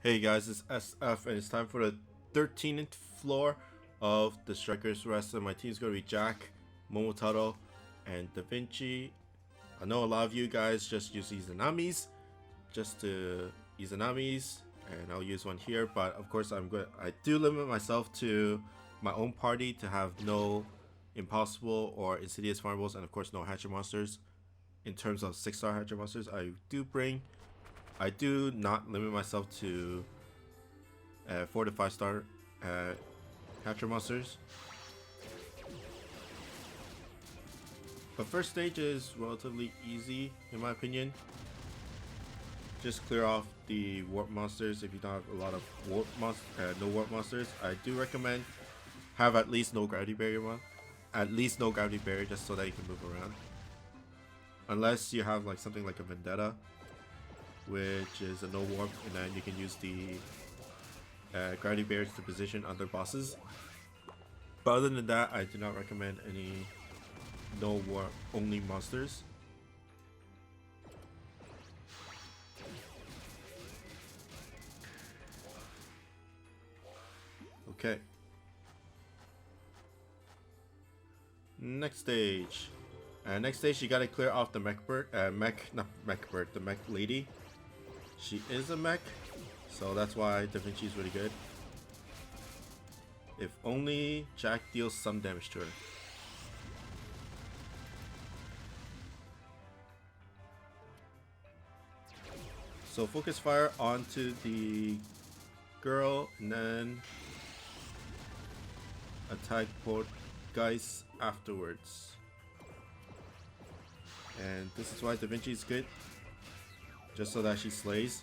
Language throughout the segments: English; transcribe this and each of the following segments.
Hey guys, it's SF and it's time for the 13th floor of the Strikers Rest. And my team's going to be Jack, Momotaro, and Da Vinci. I know a lot of you guys just use Izanamis, and I'll use one here. But of course, I do limit myself to my own party to have no impossible or insidious farmables, and of course no hatcher monsters. In terms of 6-star hatcher monsters, I do not limit myself to 4 to 5-star hatcher monsters. But first stage is relatively easy in my opinion. Just clear off the warp monsters if you don't have a lot of no warp monsters. I do recommend have at least no gravity barrier just so that you can move around. Unless you have like something like a vendetta, which is a no warp, and then you can use the gravity barriers to position other bosses. But other than that, I do not recommend any no warp only monsters. Okay. Next stage. Next stage, you gotta clear off the mech lady. She is a mech, so that's why Da Vinci is really good. If only Jack deals some damage to her. So focus fire onto the girl and then attack both guys afterwards. And this is why Da Vinci is good, just so that she slays.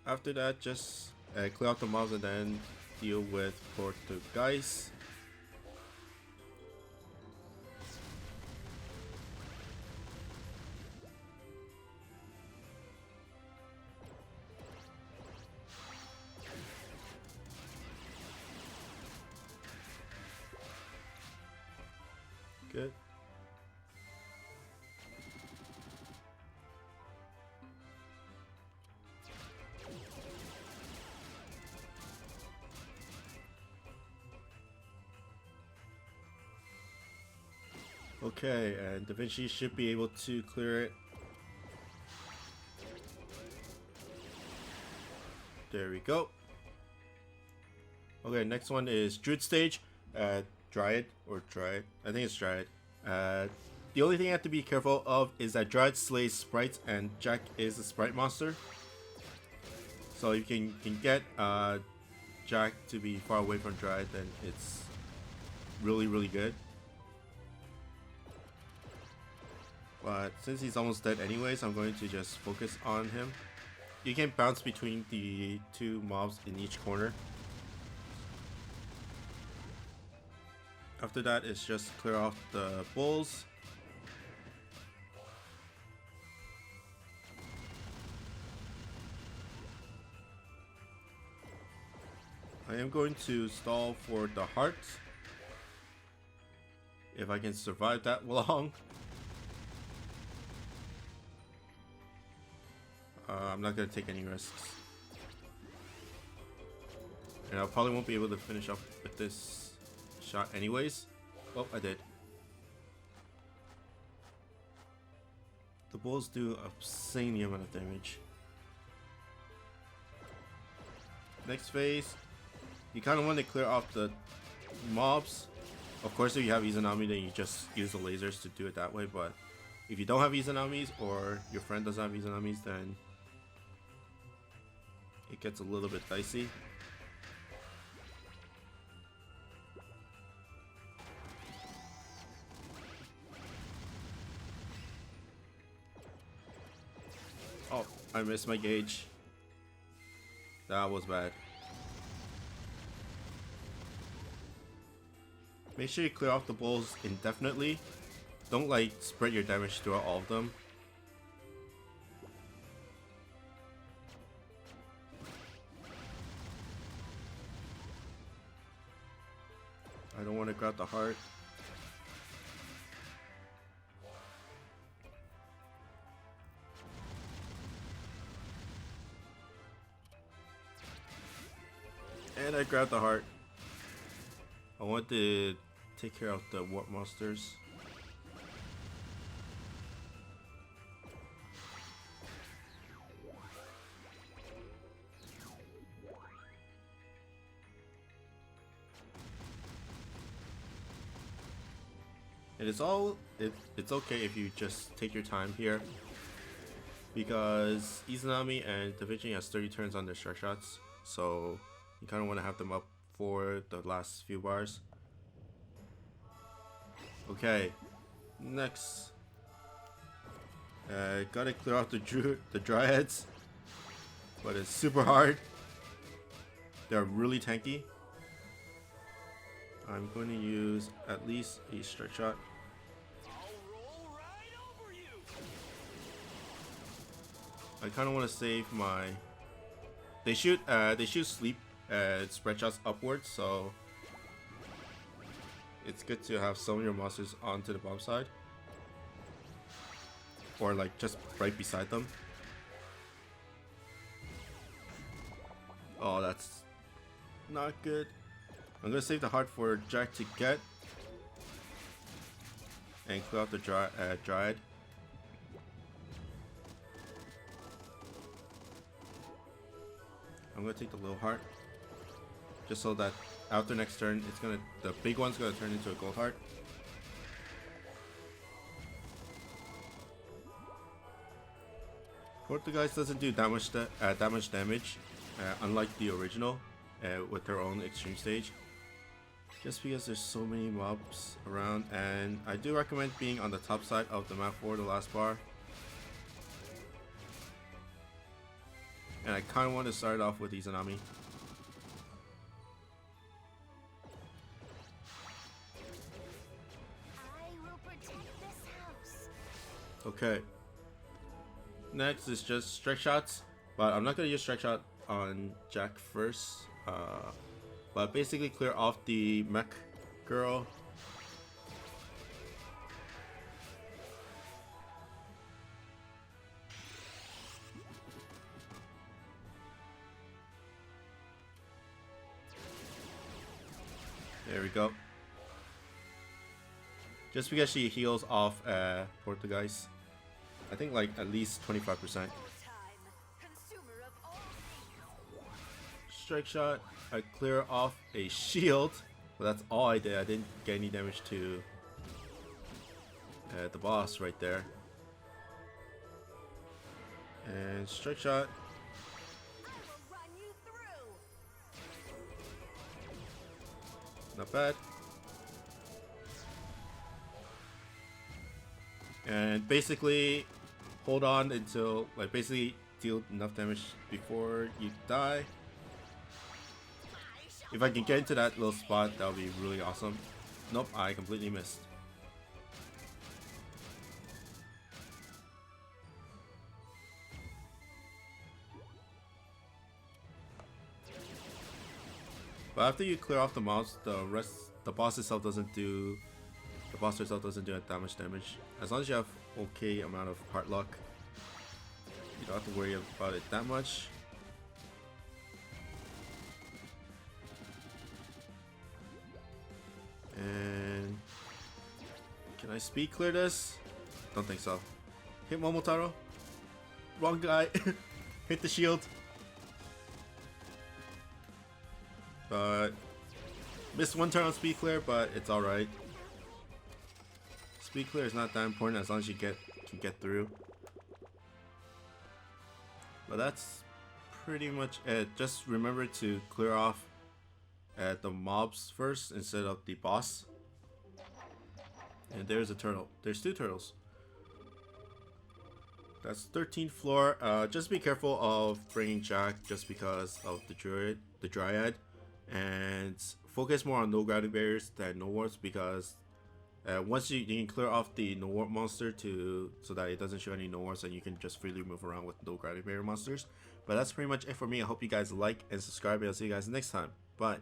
After that, just clear out the mobs and then deal with guys. Good. Okay, and Da Vinci should be able to clear it. There we go. Okay, next one is Druid stage. Dryad. I think it's Dryad. The only thing you have to be careful of is that Dryad slays sprites and Jack is a sprite monster. So if you can get Jack to be far away from Dryad, then it's really good. But since he's almost dead anyways, I'm going to just focus on him. You can bounce between the two mobs in each corner. After that, it's just clear off the bulls. I am going to stall for the heart, if I can survive that long. I'm not going to take any risks. And I probably won't be able to finish up with this shot anyways. Well, I did. The bulls do obscene amount of damage. Next phase, you kind of want to clear off the mobs. Of course, if you have Izanami, then you just use the lasers to do it that way. But if you don't have Izanamis or your friend doesn't have Izanamis, then it gets a little bit dicey. Oh, I missed my gauge. That was bad. Make sure you clear off the bulls indefinitely. Don't like spread your damage throughout all of them. I don't want to grab the heart. And I grabbed the heart. I want to take care of the warp monsters. And it's okay if you just take your time here, because Izanami and DaVinci has 30 turns on their strike shots, so you kind of want to have them up for the last few bars. Okay, next, gotta clear out the Dryads, but it's super hard. They're really tanky. I'm going to use at least a strike shot. I kind of want to save my. They shoot sleep spread shots upwards, so it's good to have some of your monsters onto the bomb side, or like just right beside them. Oh, that's not good. I'm gonna save the heart for Jack to get and clear out the Dryad. I'm gonna take the little heart, just so that after next turn, the big one's gonna turn into a gold heart. Portuguese doesn't do that much damage, unlike the original, with their own extreme stage. Just because there's so many mobs around, and I do recommend being on the top side of the map for the last bar. And I kind of want to start off with Izanami. I will protect this house. Okay. Next is just strike shots, but I'm not gonna use strike shot on Jack first. But basically clear off the mech girl. There we go. Just because she heals off Portuguese. I think like at least 25%. Strike shot. I clear off a shield, but that's all I did. I didn't get any damage to the boss right there. And strike shot. Not bad. And basically hold on until, like, basically deal enough damage before you die. If I can get into that little spot, that would be really awesome. Nope, I completely missed. But after you clear off the mobs, the boss itself doesn't do that much damage. As long as you have okay amount of heart luck, you don't have to worry about it that much. And can I speed clear this? Don't think so. Hit Momotaro. Wrong guy. Hit the shield. But missed one turn on speed clear, but it's alright. Speed clear is not that important as long as you can get through. But that's pretty much it. Just remember to clear off the mobs first instead of the boss. And there's a turtle. There's two turtles. That's 13th floor. Just be careful of bringing Jack just because of the Dryad, and focus more on no gravity barriers than no warps, because once you can clear off the no warp monster so that it doesn't show any no warps, and you can just freely move around with no gravity barrier monsters. But that's pretty much it for me. I hope you guys like and subscribe, and I'll see you guys next time. Bye.